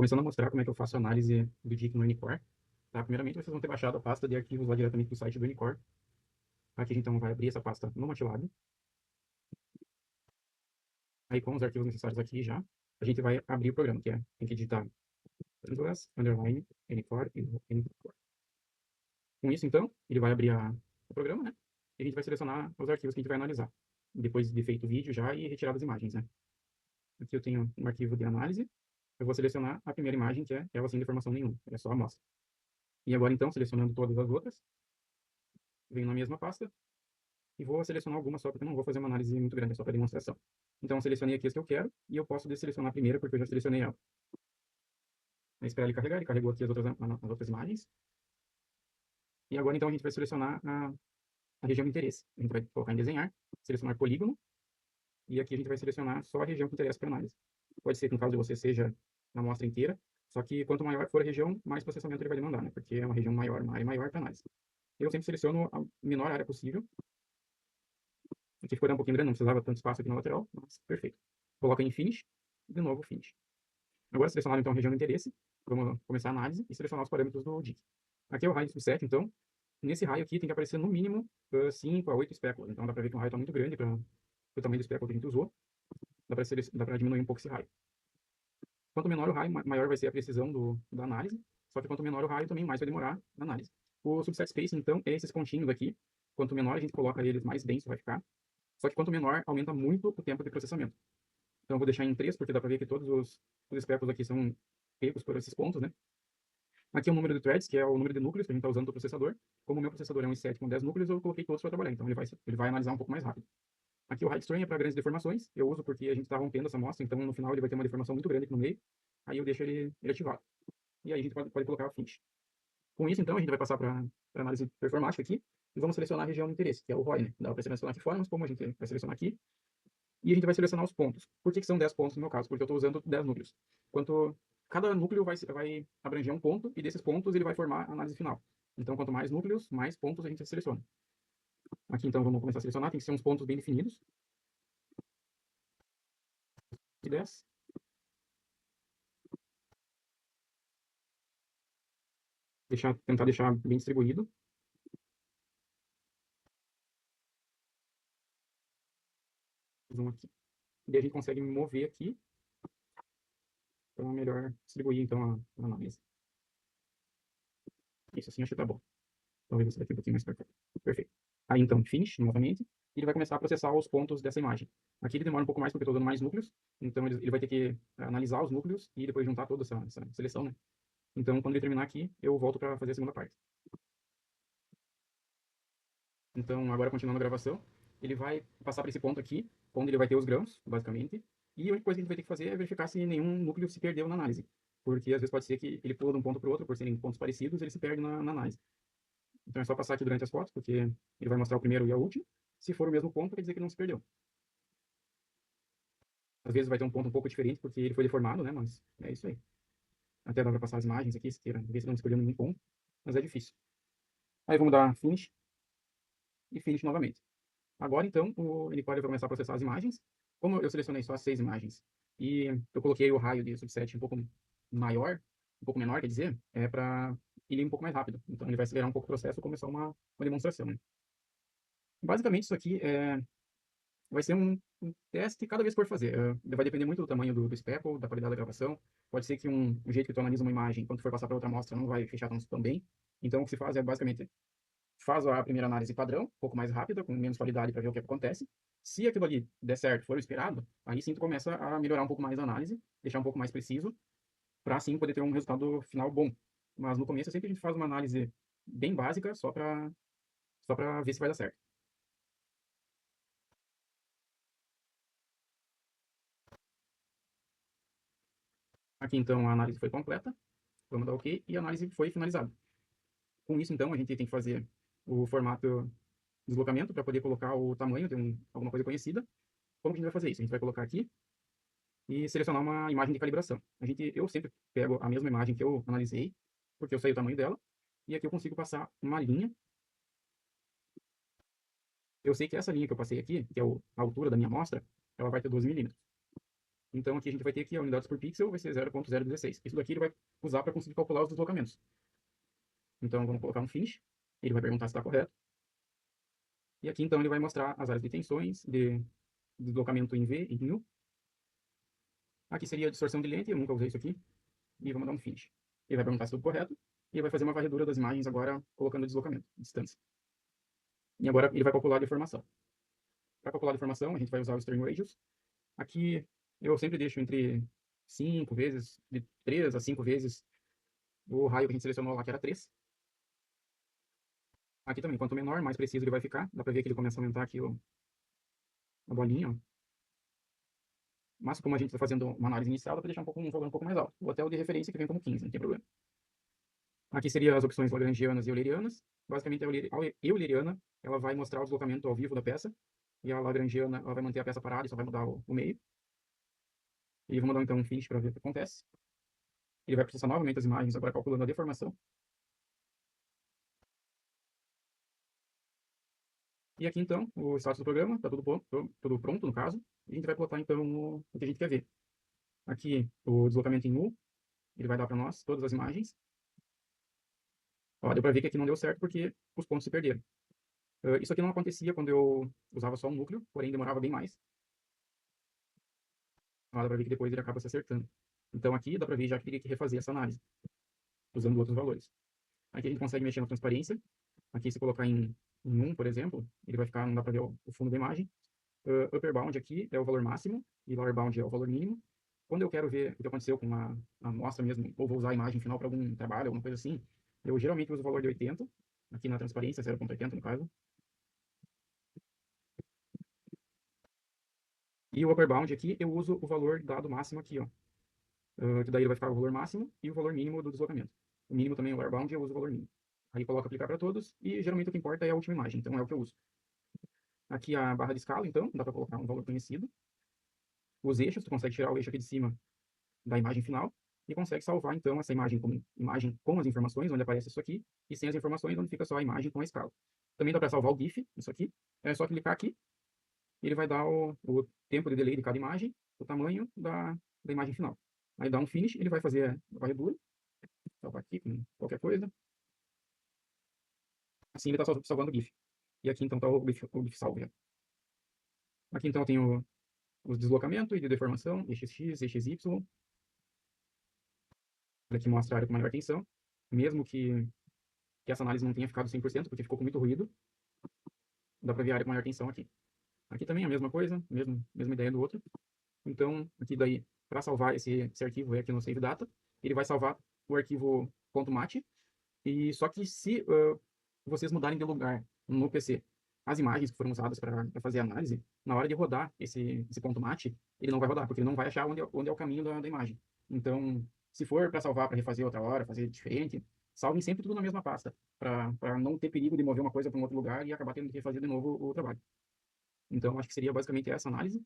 Começando a mostrar como é que eu faço a análise do DIC no Unicor. Tá? Primeiramente, vocês vão ter baixado a pasta de arquivos lá diretamente do site do Unicor. Aqui a gente então vai abrir essa pasta no MATLAB. Aí com os arquivos necessários aqui já, a gente vai abrir o programa, que é, tem que digitar Ingress, underline, Unicor e Unicor. Com isso, então, ele vai abrir o programa, né? E a gente vai selecionar os arquivos que a gente vai analisar. Depois de feito o vídeo já e retirar as imagens, né? Aqui eu tenho um arquivo de análise. Eu vou selecionar a primeira imagem, que é ela sem deformação nenhuma. É só a amostra. E agora, então, selecionando todas as outras, venho na mesma pasta e vou selecionar algumas só, porque eu não vou fazer uma análise muito grande, é só para demonstração. Então, eu selecionei aqui as que eu quero e eu posso desselecionar a primeira, porque eu já selecionei ela. Aí, espera ele carregar, ele carregou aqui as outras imagens. E agora, então, a gente vai selecionar a região de interesse. A gente vai colocar em desenhar, selecionar polígono, e aqui a gente vai selecionar só a região que interessa para análise. Pode ser que no caso de você seja na amostra inteira, só que quanto maior for a região, mais processamento ele vai demandar, né? Porque é uma região maior, uma área maior para análise. Eu sempre seleciono a menor área possível. Aqui ficou um pouquinho grande, não precisava tanto espaço aqui na lateral, mas perfeito. Coloca em Finish, de novo Finish. Agora selecionar então a região de interesse, vamos começar a análise e selecionar os parâmetros do DIC. Aqui é o raio de subset, então, nesse raio aqui tem que aparecer no mínimo 5 a 8 espéculas. Então dá para ver que o raio está muito grande para o tamanho do espéculo que a gente usou. Dá para diminuir um pouco esse raio. Quanto menor o raio, maior vai ser a precisão da análise, só que quanto menor o raio, também mais vai demorar na análise. O subset spacing, então, é esses pontinhos aqui. Quanto menor a gente coloca eles, mais denso vai ficar. Só que quanto menor, aumenta muito o tempo de processamento. Então eu vou deixar em 3, porque dá para ver que todos os espéculos aqui são pegos por esses pontos, né? Aqui é o número de threads, que é o número de núcleos que a gente está usando do processador. Como o meu processador é um i7 com 10 núcleos, eu coloquei todos para trabalhar. Então ele vai analisar um pouco mais rápido. Aqui o hide string é para grandes deformações. Eu uso porque a gente está rompendo essa amostra, então no final ele vai ter uma deformação muito grande aqui no meio. Aí eu deixo ele ativado. E aí a gente pode colocar o finish. Com isso, então, a gente vai passar para análise performática aqui e vamos selecionar a região de interesse, que é o ROI, né? Dá para selecionar aqui fora, mas como a gente vai selecionar aqui, e a gente vai selecionar os pontos. Por que são 10 pontos no meu caso? Porque eu estou usando 10 núcleos. Cada núcleo vai abranger um ponto, e desses pontos ele vai formar a análise final. Então, quanto mais núcleos, mais pontos a gente seleciona. Aqui, então, vamos começar a selecionar. Tem que ser uns pontos bem definidos. De 10. Tentar deixar bem distribuído. Zoom aqui. E daí a gente consegue mover aqui para melhor distribuir, então, a análise. Isso assim, acho que tá bom. Talvez esse daqui um pouquinho mais para cá. Perfeito. Aí, então, finish, novamente, e ele vai começar a processar os pontos dessa imagem. Aqui ele demora um pouco mais porque eu estou usando mais núcleos, então ele vai ter que analisar os núcleos e depois juntar toda essa seleção, né? Então, quando ele terminar aqui, eu volto para fazer a segunda parte. Então, agora continuando a gravação, ele vai passar para esse ponto aqui, onde ele vai ter os grãos, basicamente, e a única coisa que a gente vai ter que fazer é verificar se nenhum núcleo se perdeu na análise. Porque às vezes pode ser que ele pula de um ponto para o outro, por serem pontos parecidos, ele se perde na análise. Então é só passar aqui durante as fotos, porque ele vai mostrar o primeiro e o último. Se for o mesmo ponto, quer dizer que não se perdeu. Às vezes vai ter um ponto um pouco diferente, porque ele foi deformado, né? Mas é isso aí. Até dá para passar as imagens aqui, se queira ver se não escolheu nenhum ponto. Mas é difícil. Aí vamos dar finish e finish novamente. Agora, então, ele pode começar a processar as imagens. Como eu selecionei só as 6 imagens e eu coloquei o raio de subset um pouco maior, um pouco menor, quer dizer, é para ele ir um pouco mais rápido. Então, ele vai acelerar um pouco o processo e começar uma demonstração. Né? Basicamente, isso aqui vai ser um teste cada vez que for fazer. Vai depender muito do tamanho do speckle, da qualidade da gravação. Pode ser que um jeito que tu analisa uma imagem, quando tu for passar para outra amostra, não vai fechar tão bem. Então, o que se faz é basicamente faz a primeira análise padrão, um pouco mais rápida, com menos qualidade para ver o que acontece. Se aquilo ali der certo, for o esperado, aí sim tu começa a melhorar um pouco mais a análise, deixar um pouco mais preciso, para assim poder ter um resultado final bom. Mas no começo sempre a gente faz uma análise bem básica, só para ver se vai dar certo. Aqui então a análise foi completa, vamos dar OK, e a análise foi finalizada. Com isso então a gente tem que fazer o formato de deslocamento para poder colocar o tamanho de alguma coisa conhecida. Como que a gente vai fazer isso? A gente vai colocar aqui e selecionar uma imagem de calibração. Eu sempre pego a mesma imagem que eu analisei, porque eu sei o tamanho dela, e aqui eu consigo passar uma linha. Eu sei que essa linha que eu passei aqui, que é a altura da minha amostra, ela vai ter 12 milímetros. Então, aqui a gente vai ter que a unidades por pixel vai ser 0.016. Isso daqui ele vai usar para conseguir calcular os deslocamentos. Então, vamos colocar um finish. Ele vai perguntar se está correto. E aqui, então, ele vai mostrar as áreas de tensões, de deslocamento em V e em U. Aqui seria a distorção de lente, eu nunca usei isso aqui. E vamos dar um finish. Ele vai perguntar se tudo correto. E ele vai fazer uma varredura das imagens agora, colocando o deslocamento, distância. E agora ele vai calcular a deformação. Para calcular a deformação, a gente vai usar o String Radius. Aqui eu sempre deixo entre 5 vezes, de 3 a 5 vezes o raio que a gente selecionou lá, que era 3. Aqui também, quanto menor, mais preciso ele vai ficar. Dá para ver que ele começa a aumentar aqui a bolinha, ó. Mas como a gente está fazendo uma análise inicial, dá para deixar um valor um pouco mais alto. Ou até o de referência que vem como 15, não tem problema. Aqui seriam as opções lagrangianas e eulerianas. Basicamente, a euleriana ela vai mostrar o deslocamento ao vivo da peça. E a lagrangiana ela vai manter a peça parada e só vai mudar o meio. E vamos dar então um finish para ver o que acontece. Ele vai processar novamente as imagens, agora calculando a deformação. E aqui então, o status do programa, está tudo pronto no caso. E a gente vai plotar então o que a gente quer ver. Aqui o deslocamento em U, ele vai dar para nós todas as imagens. Ó, deu para ver que aqui não deu certo porque os pontos se perderam. Isso aqui não acontecia quando eu usava só um núcleo, porém demorava bem mais. Ó, dá para ver que depois ele acaba se acertando. Então aqui dá para ver já que teria que refazer essa análise, usando outros valores. Aqui a gente consegue mexer na transparência. Aqui se colocar em 1, por exemplo, ele vai ficar, não dá para ver o fundo da imagem. Upper bound aqui é o valor máximo e lower bound é o valor mínimo. Quando eu quero ver o que aconteceu com a amostra mesmo, ou vou usar a imagem final para algum trabalho, alguma coisa assim, eu geralmente uso o valor de 80, aqui na transparência, 0.80 no caso. E o upper bound aqui, eu uso o valor dado máximo aqui, ó. Que daí ele vai ficar o valor máximo e o valor mínimo do deslocamento. O mínimo também, o lower bound, eu uso o valor mínimo. Aí coloco aplicar para todos e geralmente o que importa é a última imagem, então é o que eu uso. Aqui a barra de escala, então, dá para colocar um valor conhecido. Os eixos, tu consegue tirar o eixo aqui de cima da imagem final e consegue salvar, então, essa imagem como imagem com as informações, onde aparece isso aqui, e sem as informações, onde fica só a imagem com a escala. Também dá para salvar o GIF, isso aqui. É só clicar aqui e ele vai dar o tempo de delay de cada imagem, o tamanho da imagem final. Aí dá um finish, ele vai fazer a varredura, salvar aqui com qualquer coisa. Assim ele está salvando o GIF. E aqui, então, está o GIF salvo já. Aqui, então, eu tenho os deslocamentos e de deformação, eixo X, eixo Y. Aqui mostra a área com maior tensão, mesmo que essa análise não tenha ficado 100%, porque ficou com muito ruído, dá para ver a área com maior tensão aqui. Aqui também a mesma coisa, mesma ideia do outro. Então, aqui daí, para salvar esse arquivo aqui no Save Data, ele vai salvar o arquivo .mat, e só que se vocês mudarem de lugar no PC as imagens que foram usadas para fazer a análise, na hora de rodar esse .mat, ele não vai rodar, porque ele não vai achar onde é o caminho da imagem. Então, se for para salvar, para refazer outra hora, fazer diferente, salvem sempre tudo na mesma pasta, para não ter perigo de mover uma coisa para um outro lugar e acabar tendo que refazer de novo o trabalho. Então, acho que seria basicamente essa análise.